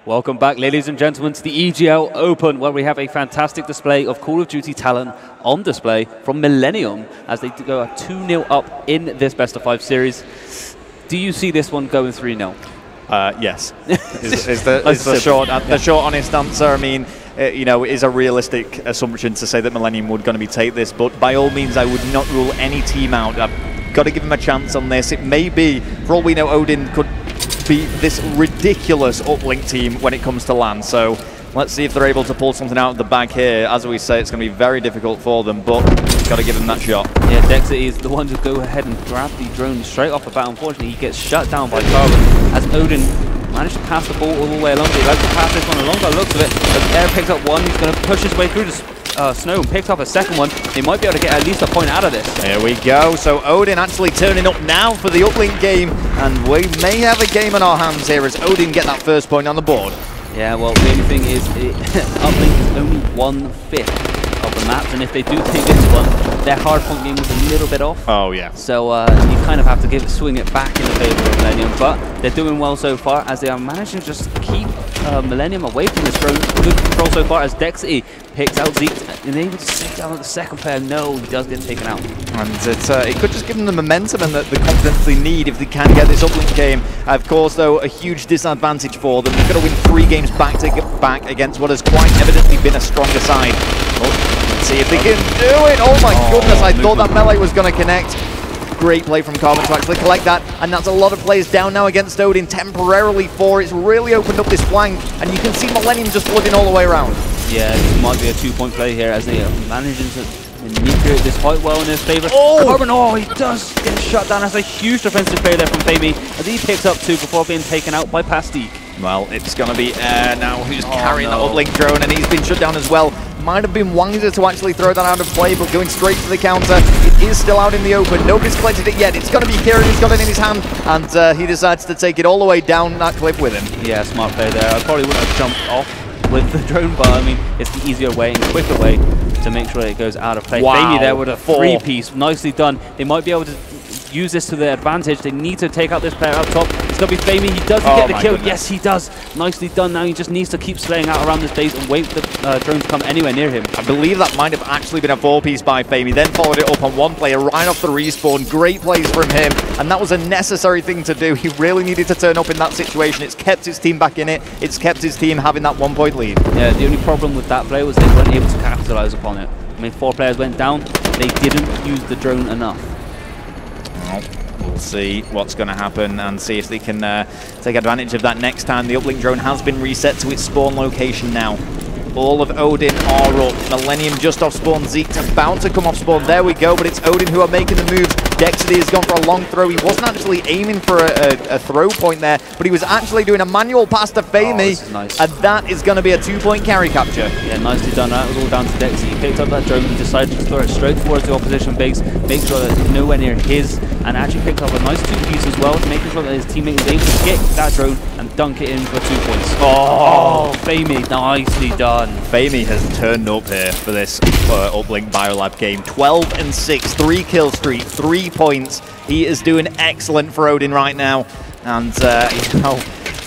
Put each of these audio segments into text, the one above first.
Welcome back, ladies and gentlemen, to the EGL Open, where we have a fantastic display of Call of Duty talent on display from Millenium as they go 2-0 up in this best-of-5 series. Do you see this one going 3-0? Yes, is the short, honest answer. I mean, you know, it is a realistic assumption to say that Millenium would going to take this, but by all means, I would not rule any team out. I've got to give him a chance on this. It may be, for all we know, Odin could be this ridiculous uplink team when it comes to LAN. So let's see if they're able to pull something out of the bag here. As we say, it's going to be very difficult for them, but got to give them that shot. Yeah, Dexter is the one to go ahead and grab the drone straight off the bat. Unfortunately, he gets shut down by Carbon as Odin managed to pass the ball all the way along. He'd like to pass this one along by the looks of it. As Air picks up one, he's going to push his way through the snow and picks up a second one. They might be able to get at least a point out of this. Here we go. So Odin actually turning up now for the uplink game, and we may have a game on our hands here as Odin get that first point on the board. Yeah, well, the only thing is, uplink is only 1/5 of the maps, and if they do take this one, their hardpoint game was a little bit off. Oh yeah. So you kind of have to swing it back in the favor of Millenium, but they're doing well so far as they are managing to just keep Millenium away from this drone. Good control so far as Dexy picks out Zeke and able to sit down at the second player. No, he does get taken out. And it could just give them the momentum and the confidence they need if they can get this uplink game. Of course, though, a huge disadvantage for them. They've got to win 3 games back to back against what has quite evidently been a stronger side. Let's see if they can do it. Oh my goodness, I thought that melee was going to connect. Great play from Carbon to actually collect that, and that's a lot of players down now against Odin temporarily for it's really opened up this flank, and you can see Millenium just flooding all the way around. Yeah, this might be a 2-point play here as they are managing to manipulate this quite well in his favor. Oh! Carbon, he does get shut down. That's a huge defensive play there from Fami as he picks up 2 before being taken out by Pastique. Well, it's going to be Air now who's carrying the uplink drone, and he's been shut down as well. Might have been wiser to actually throw that out of play, but going straight for the counter. It is still out in the open. Nobody's collected it yet. It's going to be Kieran who's got it in his hand, and he decides to take it all the way down that cliff with him. Yeah, smart play there. I probably wouldn't have jumped off with the drone, but I mean, it's the easier way and quicker way to make sure it goes out of play. Wow. Fami there with a 3-piece. Nicely done. They might be able to use this to their advantage. They need to take out this player up top. It's going to be Fami. He doesn't get the kill. Goodness. Yes, he does. Nicely done. Now he just needs to keep slaying out around this base and wait for the drone to come anywhere near him. I believe that might have actually been a 4-piece by Fami, then followed it up on one player right off the respawn. Great plays from him, and that was a necessary thing to do. He really needed to turn up in that situation. It's kept his team back in it. It's kept his team having that 1-point lead. Yeah, the only problem with that play was they weren't able to capitalize upon it. I mean, 4 players went down. They didn't use the drone enough. Well, we'll see what's going to happen and see if they can take advantage of that next time. The uplink drone has been reset to its spawn location now. All of Odin are up. Millenium just off spawn. Zeke's about to come off spawn. There we go, but it's Odin who are making the moves. Dexter has gone for a long throw. He wasn't actually aiming for a throw point there, but he was actually doing a manual pass to Fami, nice. And that is going to be a 2-point carry capture. Yeah, nicely done. That was all down to Dexter. He picked up that drone and decided to throw it straight towards the opposition base, make sure that it's nowhere near his, and actually picked up a nice 2-piece as well, making sure that his teammate was able to get that drone and dunk it in for 2 points. Oh, Fami, nicely done. Fami has turned up here for this uplink Biolab game. 12 and 6, 3 kill streak, 3 points. He is doing excellent for Odin right now, and you know,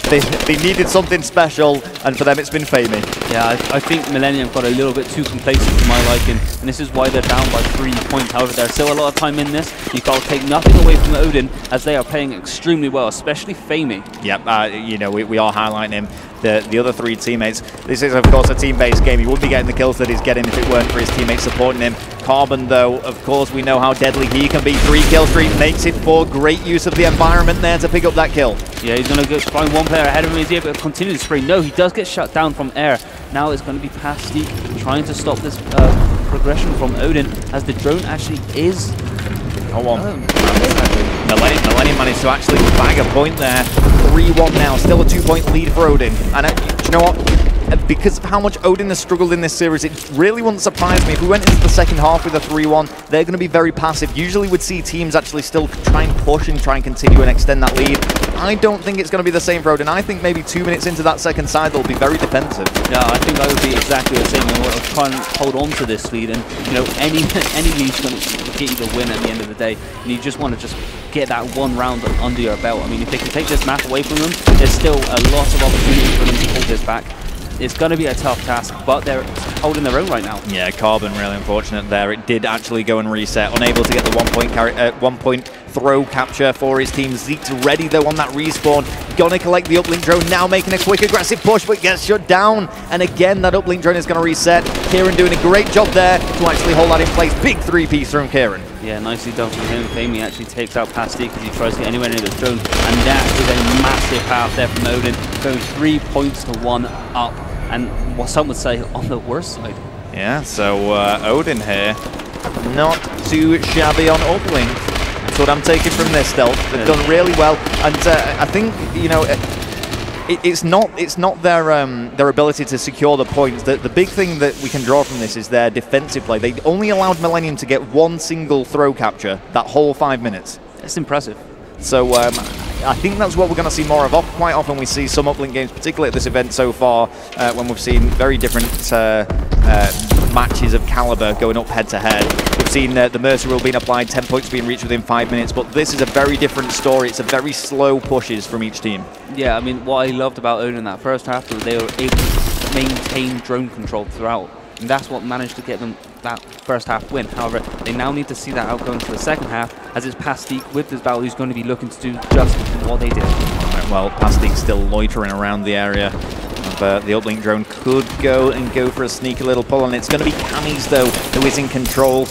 they needed something special, and for them it's been Fami. Yeah, I think Millenium got a little bit too complacent for my liking, and this is why they're down by 3 points. However, there's still a lot of time in this. You've got to take nothing away from Odin, as they are playing extremely well, especially Fami. Yep, you know, we are highlighting him. The other 3 teammates. This is, of course, a team-based game. He wouldn't be getting the kills that he's getting if it weren't for his teammates supporting him. Carbon, though, of course, we know how deadly he can be. 3-kill streak makes it for great use of the environment there to pick up that kill. Yeah, he's going to find one player ahead of him. Is he able to continue the spree? No, he does get shut down from Air. Now it's going to be Pastique trying to stop this progression from Odin, as the drone actually is... Millenium managed to actually bag a point there. 3-1 now, still a 2-point lead for Odin. And you know what? because of how much Odin has struggled in this series, it really wouldn't surprise me if we went into the second half with a 3-1. They're going to be very passive. Usually we'd see teams actually still try and push and try and continue and extend that lead. I don't think it's going to be the same for Odin. I think maybe 2 minutes into that second side, they'll be very defensive. Yeah, I think I would be exactly the same. I'll try and hold on to this lead, and any lead's going to get you the win at the end of the day. And you just want to just get that one round under your belt. I mean, if they can take this map away from them, there's still a lot of opportunity for them to hold this back. It's going to be a tough task, but they're holding their own right now. Yeah, Carbon really unfortunate there. It did actually go and reset, unable to get the 1 point throw capture for his team. Zeke's ready though on that respawn. Gonna collect the uplink drone, now making a quick aggressive push, but gets shut down. And again, that uplink drone is going to reset. Kieran doing a great job there to actually hold that in place. Big 3-piece from Kieran. Yeah, nicely done from him. Famey actually takes out Pasty because he tries to get anywhere near the drone. And that is a massive half there from Odin, going 3 points to 1 up. And what some would say on the worst side. Yeah, so Odin here, not too shabby on uplink. That's what I'm taking from this stealth. They've done really well, and I think it's not their ability to secure the points. The big thing that we can draw from this is their defensive play. They only allowed Millenium to get 1 single throw capture that whole 5 minutes. That's impressive. So I think that's what we're going to see more of. Quite often we see some uplink games, particularly at this event so far, when we've seen very different matches of caliber going up head-to-head. We've seen the Mercy rule being applied, 10 points being reached within 5 minutes, but this is a very different story. It's a very slow pushes from each team. Yeah, I mean, what I loved about Odin in that first half was they were able to maintain drone control throughout. And that's what managed to get them that first half win. However, they now need to see that out going to the second half, as it's Pastique with this battle who's going to be looking to do just what they did. Right, well, Pastique's still loitering around the area. The uplink drone could go for a sneaky little pull, and it's going to be Cammy's though who is in control.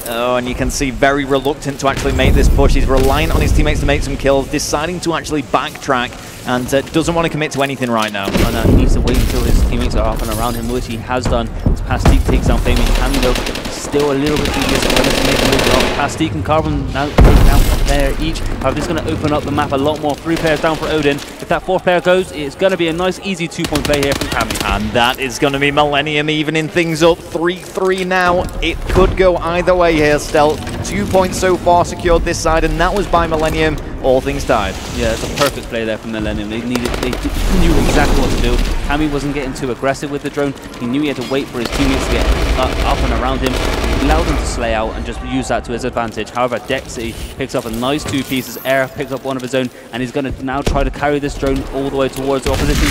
Oh, and you can see very reluctant to actually make this push. He's reliant on his teammates to make some kills, deciding to actually backtrack, and doesn't want to commit to anything right now. And he needs to wait until his teammates are up and around him, which he has done. As Pastique takes down Famey. Cammy though, still a little bit too disappointed to make a move. Pastique and Carbon now taking out a player each. However, this is going to open up the map a lot more. 3 players down for Odin. If that 4th player goes, it's going to be a nice, easy 2-point play here from Cammy. And that is going to be Millenium evening things up. 3-3 now. It could go either way here, Stealth. 2 points so far secured this side, and that was by Millenium. All things tied. Yeah, it's a perfect play there from Millenium. They knew exactly what to do. Cammy wasn't getting too aggressive with the drone. He knew he had to wait for his teammates to get up and around him. He allowed them to slay out and just use that to his advantage. However, Dexy picks up a nice 2 pieces. Air picks up one of his own, and he's going to now try to carry this drone all the way towards the opposition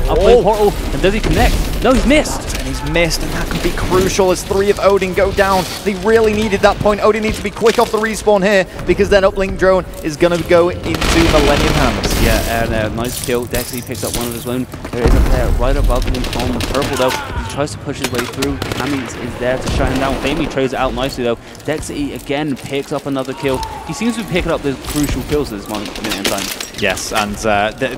upward portal. And does he connect? No, he's missed. And he's missed, and that could be crucial as 3 of Odin go down. They really needed that point. Odin needs to be quick off the respawn here, because that uplink drone is going to go into Millenium hands. Yeah, and nice kill. Dexy picks up one of his own. There is a player right above him on the purple though. He tries to push his way through. Cammy is there to shut him down. Famey trades it out nicely though. Dexy again picks up another kill. He seems to be picking up the crucial kills at this moment in time. Yes, and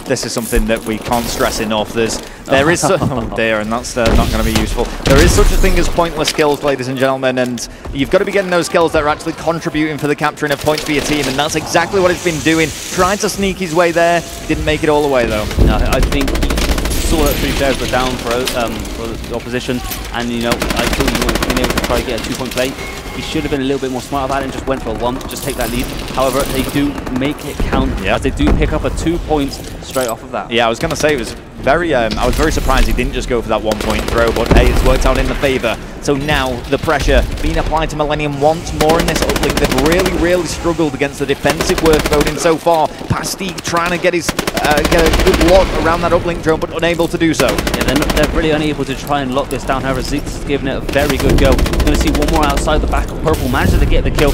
this is something that we can't stress enough. There is oh dear, and that's not going to be useful. There is such a thing as pointless kills, ladies and gentlemen, and you've got to be getting those kills that are actually contributing for the capturing of points for your team, and that's exactly what he's been doing. Trying to sneak his way there, didn't make it all the way though. No, I think he saw that 3 players were down for the opposition, and I thought he would have been able to try to get a 2-point play. He should have been a little bit more smart about it and just went for a 1, just take that lead. However, they do make it count, as they do pick up a 2 points straight off of that. Yeah, I was going to say it was I was very surprised he didn't just go for that 1-point throw, but hey, it's worked out in the favor. So now the pressure being applied to Millenium once more in this uplink. They've really struggled against the defensive work of Odin so far. Pastique trying to get a good lock around that uplink drone, but unable to do so. Yeah, they're really unable to try and lock this down. However, Zeke's giving it a very good go. We're going to see one more outside the back of purple. Manages to get the kill.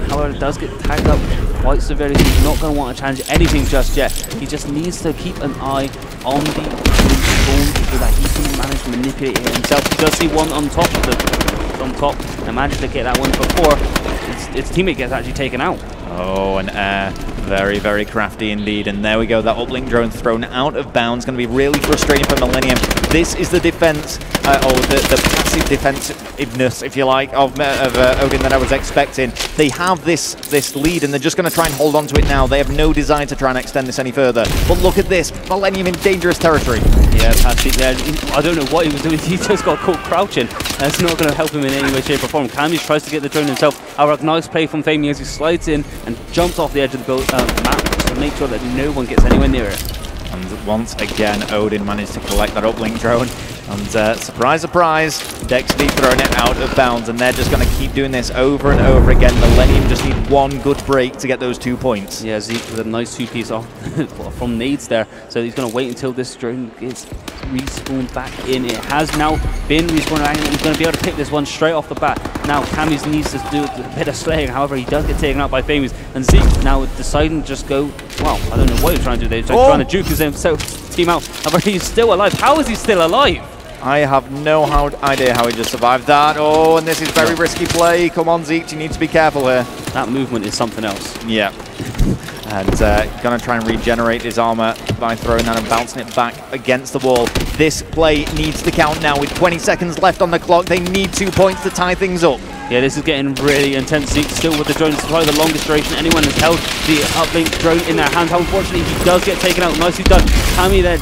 However, does get tagged up quite severely. He's not going to want to challenge anything just yet. He just needs to keep an eye on the spawn so that he can manage to manipulate it himself. He does see one on top and manages to get that one before its teammate gets actually taken out. Oh, and Very, very crafty indeed. And there we go. That uplink drone thrown out of bounds. Going to be really frustrating for Millenium. This is the defense, or the passive defensiveness, if you like, of Odin that I was expecting. They have this lead, and they're just going to try and hold on to it now. They have no desire to try and extend this any further. But look at this. Millenium in dangerous territory. Yeah, Patrick, yeah, I don't know what he was doing. He just got caught crouching. That's not going to help him in any way, shape, or form. Cammy tries to get the drone himself. However, nice play from Fami as he slides in and jumps off the edge of the map to make sure that no one gets anywhere near it. And once again, Odin managed to collect that uplink drone. And surprise, surprise, Dexter throwing it out of bounds. And they're just going to keep doing this over and over again. Millenium just need one good break to get those 2 points. Yeah, Zeke with a nice 2-piece off from nades there. So he's going to wait until this drone gets respawned back in. It has now been respawned back in. He's going to be able to pick this one straight off the bat. Now, Cammy's needs to do a bit of slaying. However, he does get taken out by Famies. And Zeke now deciding to just go, well, I don't know what he's trying to do there. He's trying to juke himself team out. However, he's still alive. How is he still alive? I have no idea how he just survived that. Oh, and this is very risky play. Come on, Zeke, you need to be careful here. That movement is something else. Yeah. And going to try and regenerate his armor by throwing that and bouncing it back against the wall. This play needs to count now with 20 seconds left on the clock. They need 2 points to tie things up. Yeah, this is getting really intense. Zeke still with the drone. It's probably the longest duration anyone has held the uplink drone in their hands. Unfortunately, he does get taken out. Nicely done. Cammy there,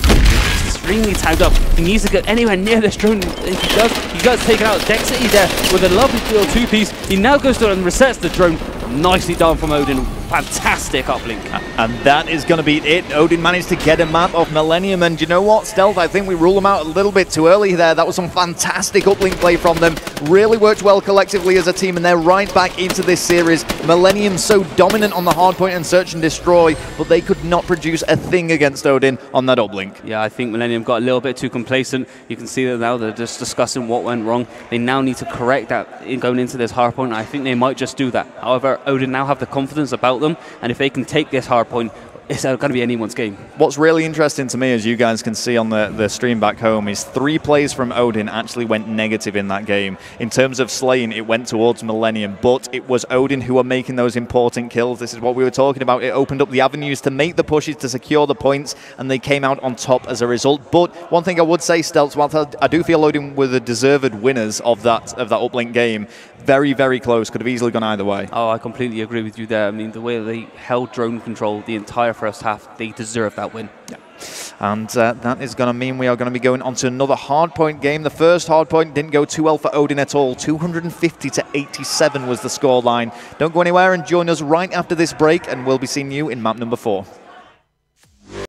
extremely tagged up. He needs to get anywhere near this drone. He gets taken out. Dexter there with a lovely little 2-piece. He now goes through and resets the drone. Nicely done from Odin. Fantastic uplink. And that is going to be it. Odin managed to get a map of Millenium, and you know what, Stealth, I think we rule them out a little bit too early there. That was some fantastic uplink play from them. Really worked well collectively as a team, and they're right back into this series. Millenium so dominant on the hardpoint and search and destroy, but they could not produce a thing against Odin on that uplink. Yeah, I think Millenium got a little bit too complacent. You can see that now they're just discussing what went wrong. They now need to correct that in going into this hardpoint. I think they might just do that. However, Odin now have the confidence about them, and if they can take this hardpoint, it's not going to be anyone's game. What's really interesting to me, as you guys can see on the stream back home, is 3 plays from Odin actually went negative in that game. In terms of slaying, it went towards Millenium, but it was Odin who were making those important kills. This is what we were talking about. It opened up the avenues to make the pushes, to secure the points, and they came out on top as a result. But one thing I would say, Stelz, while I do feel Odin were the deserved winners of that uplink game, very, very close. Could have easily gone either way. Oh, I completely agree with you there. I mean, the way they held drone control the entire first half, they deserve that win. Yeah. And that is going to mean we are going to be going on to another hardpoint game. The first hardpoint didn't go too well for Odin at all. 250 to 87 was the scoreline. Don't go anywhere and join us right after this break, and we'll be seeing you in map number 4.